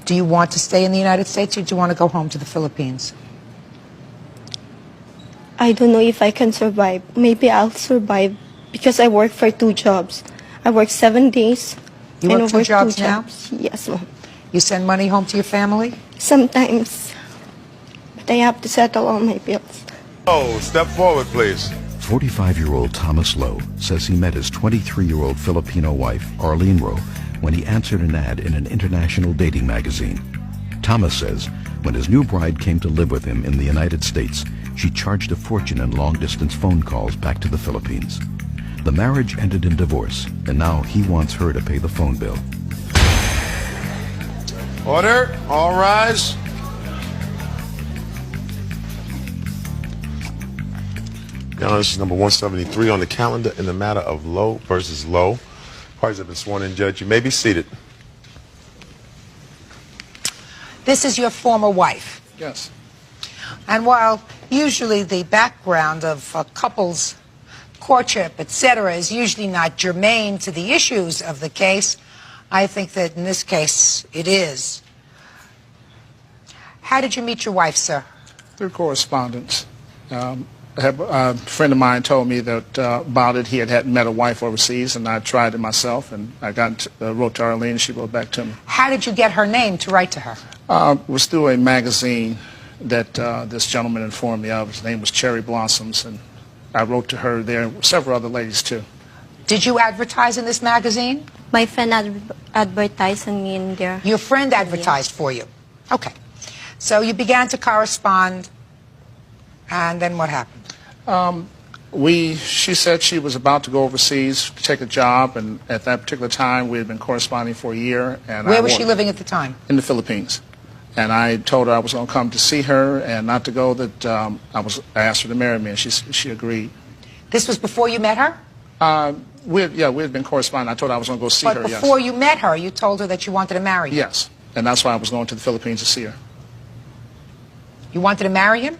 Do you want to stay in the United States, or do you want to go home to the Philippines? I don't know if I can survive. Maybe I'll survive because I work for 2 jobs. I work 7 days. You work 2 jobs now? Yes, ma'am. You send money home to your family? Sometimes. But I have to settle all my bills. Oh, step forward, please. 45-year-old Thomas Lowe says he met his 23-year-old Filipino wife, Arlene Rowe, when he answered an ad in an international dating magazine. Thomas says when his new bride came to live with him in the United States, she charged a fortune in long-distance phone calls back to the Philippines. The marriage ended in divorce, and now he wants her to pay the phone bill. Order. All rise. Now, this is number 173 on the calendar in the matter of Lowe versus Lowe. Parties have been sworn in, Judge. You may be seated. This is your former wife. Yes. And while usually the background of a couple's courtship, etc., is usually not germane to the issues of the case, I think that in this case it is. How did you meet your wife, sir? Through correspondence. A friend of mine told me that about it. He had met a wife overseas, and I tried it myself, and I wrote to Arlene, and she wrote back to me. How did you get her name to write to her? It was through a magazine that this gentleman informed me of. His name was Cherry Blossoms, and I wrote to her there, and several other ladies too. Did you advertise in this magazine? My friend advertised on me in there. Your friend advertised for you? Okay. So you began to correspond, and then what happened? She said she was about to go overseas to take a job, and at that particular time we had been corresponding for a year. And where was she living at the time? In the Philippines. And I told her I was going to come to see her and not to go, that I asked her to marry me, and she agreed. This was before you met her? We had been corresponding. I told her I was going to go see her, But yes. before you met her, you told her that you wanted to marry her? Yes, and that's why I was going to the Philippines to see her. You wanted to marry him?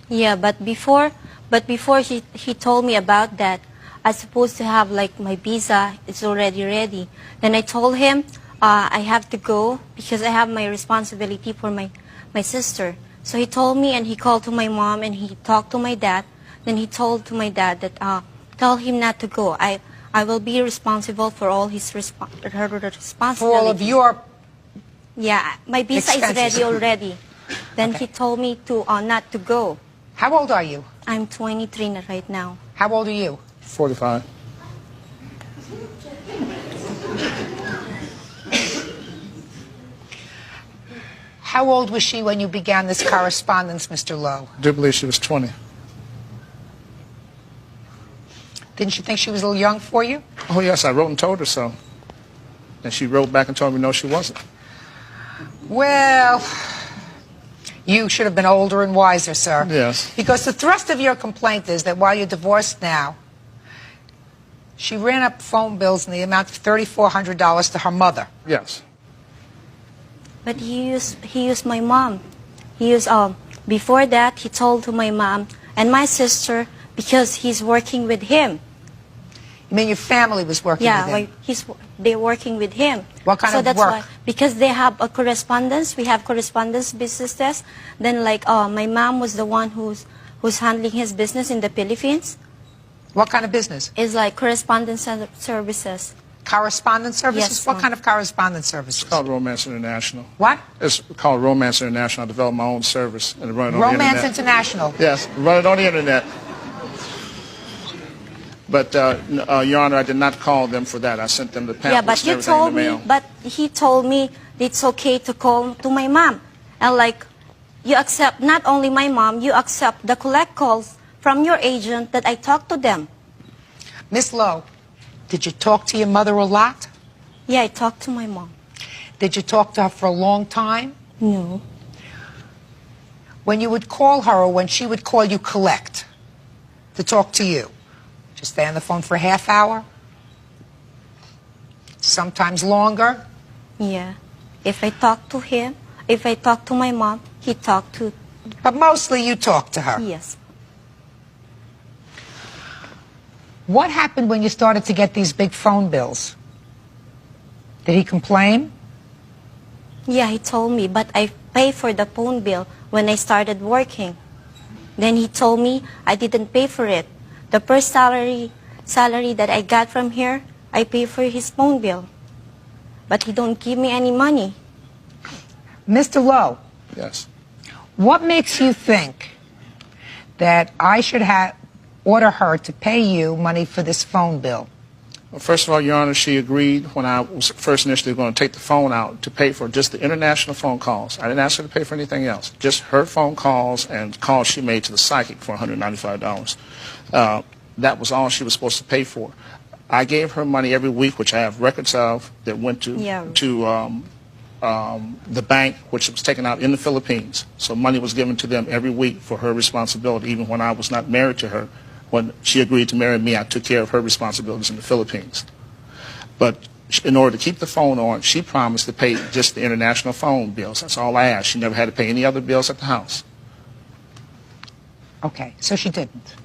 Yeah, but before he told me about that, I was supposed to have like my visa. It's already ready. Then I told him I have to go because I have my responsibility for my sister. So he told me, and he called to my mom, and he talked to my dad. Then he told to my dad that tell him not to go. I will be responsible for all his responsibility. For all of your Yeah, my visa expenses. is ready already. Then Okay. he told me to not to go. How old are you? I'm 23 right now. How old are you? 45. How old was she when you began this correspondence, Mr. Lowe? I do believe she was 20. Didn't you think she was a little young for you? Oh, yes, I wrote and told her so. And she wrote back and told me no, she wasn't. Well, you should have been older and wiser, sir. Yes. Because the thrust of your complaint is that while you're divorced now, she ran up phone bills in the amount of $3,400 to her mother. Yes. But he used my mom. Before that, he told to my mom and my sister because he's working with him. You mean your family was working with him? Yeah, like they're working with him. What kind so of that's work? Why, because they have a correspondence. We have correspondence businesses. Then like my mom was the one who's handling his business in the Philippines. What kind of business? It's like correspondence services. Correspondence services? Yes, What ma'am. kind of correspondence services? It's called Romance International. What? It's called Romance International. I developed my own service and run it on the Romance internet. International. Yes, run it on the internet. But, Your Honor, I did not call them for that. I sent them the pamphlets Yeah, but and you everything told in the me. mail. But he told me it's okay to call to my mom, and like you accept not only my mom, you accept the collect calls from your agent that I talk to them. Miss Lowe, did you talk to your mother a lot? Yeah, I talked to my mom. Did you talk to her for a long time? No. When you would call her or when she would call you collect to talk to you, just stay on the phone for a half hour? Sometimes longer? Yeah. If I talk to him, if I talk to my mom, he talked to. But mostly you talk to her. Yes. What happened when you started to get these big phone bills? Did he complain? Yeah, he told me, but I paid for the phone bill when I started working. Then he told me I didn't pay for it. The first salary that I got from here, I pay for his phone bill. But he don't give me any money. Mr. Lowe, Yes. what makes you think that I should order her to pay you money for this phone bill? Well, first of all, Your Honor, she agreed when I was first initially going to take the phone out to pay for just the international phone calls. I didn't ask her to pay for anything else, just her phone calls and calls she made to the psychic for $195. That was all she was supposed to pay for. I gave her money every week, which I have records of, that went to the bank, which was taken out in the Philippines. So money was given to them every week for her responsibility, even when I was not married to her. When she agreed to marry me, I took care of her responsibilities in the Philippines. But in order to keep the phone on, she promised to pay just the international phone bills. That's all I asked. She never had to pay any other bills at the house. Okay, so she didn't.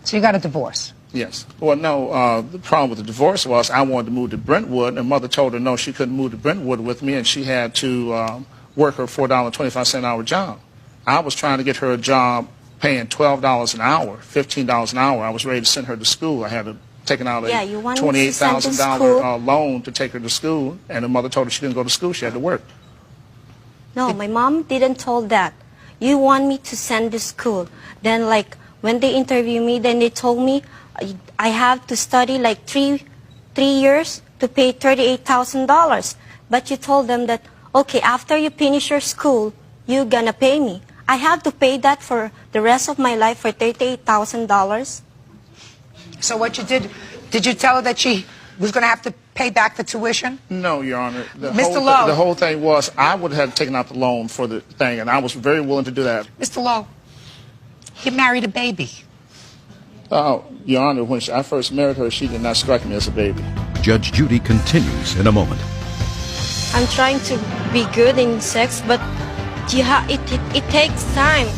So you got a divorce. Yes. Well, no, the problem with the divorce was I wanted to move to Brentwood, and mother told her no, she couldn't move to Brentwood with me, and she had to work her $4.25 an hour job. I was trying to get her a job paying $12 an hour, $15 an hour. I was ready to send her to school. I had taken out a $28,000 loan to take her to school, and the mother told her she didn't go to school, she had to work. No, my mom didn't told that. You want me to send to school. Then like when they interview me, then they told me I have to study like three years to pay $38,000. But you told them that, okay, after you finish your school, you're gonna pay me. I have to pay that for the rest of my life for $38,000. So what you did you tell her that she was going to have to pay back the tuition? No, Your Honor. Mr. Lowe. The whole thing was I would have taken out the loan for the thing, and I was very willing to do that. Mr. Lowe, you married a baby. Your Honor, when I first married her, she did not strike me as a baby. Judge Judy continues in a moment. I'm trying to be good in sex, but it takes time.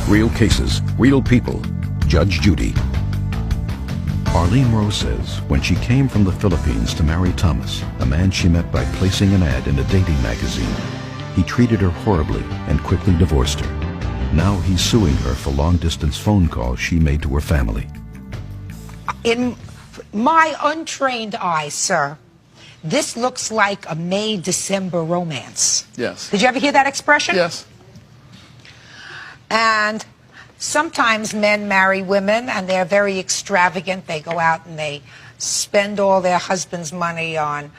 Real cases, real people. Judge Judy. Arlene Rowe says when she came from the Philippines to marry Thomas, a man she met by placing an ad in a dating magazine, he treated her horribly and quickly divorced her. Now he's suing her for long-distance phone calls she made to her family. In my untrained eyes, sir, this looks like a May-December romance. Yes. Did you ever hear that expression? Yes. And sometimes men marry women and they're very extravagant. They go out and they spend all their husband's money on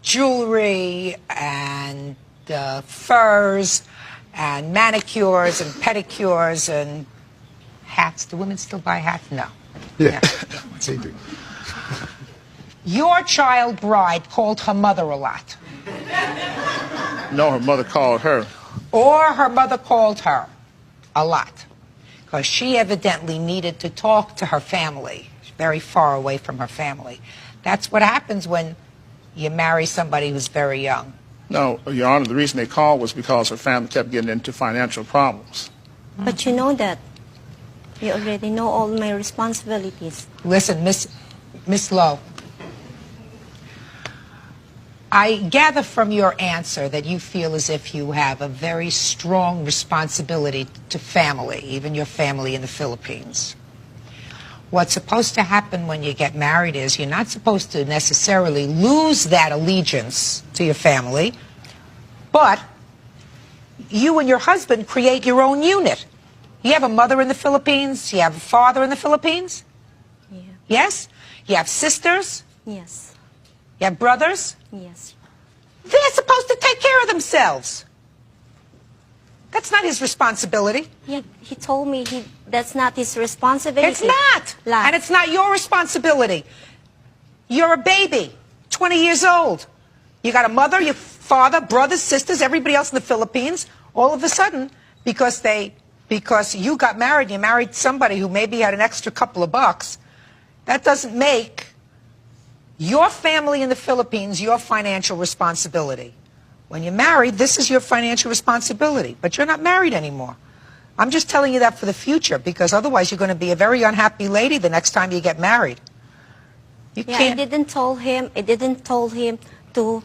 jewelry and furs and manicures and pedicures and hats. Do women still buy hats? No. Yeah. They do. Your child bride called her mother a lot. No, her mother called her. Or her mother called her a lot. Because she evidently needed to talk to her family, very far away from her family. That's what happens when you marry somebody who's very young. No, Your Honor, the reason they called was because her family kept getting into financial problems. But you know that. You already know all my responsibilities. Listen, Miss Lowe, I gather from your answer that you feel as if you have a very strong responsibility to family, even your family in the Philippines. What's supposed to happen when you get married is you're not supposed to necessarily lose that allegiance to your family, but you and your husband create your own unit. You have a mother in the Philippines, you have a father in the Philippines? Yeah. Yes? You have sisters? Yes. You have brothers? Yes. They're supposed to take care of themselves. That's not his responsibility. Yeah, he told me that's not his responsibility. It's not. Like, And it's not your responsibility. You're a baby, 20 years old. You got a mother, your father, brothers, sisters, everybody else in the Philippines. All of a sudden, because you got married, you married somebody who maybe had an extra couple of bucks, that doesn't make your family in the Philippines your financial responsibility. When you're married, this is your financial responsibility, but you're not married anymore. I'm just telling you that for the future, because otherwise you're going to be a very unhappy lady the next time you get married. You yeah, can't. I didn't tell him to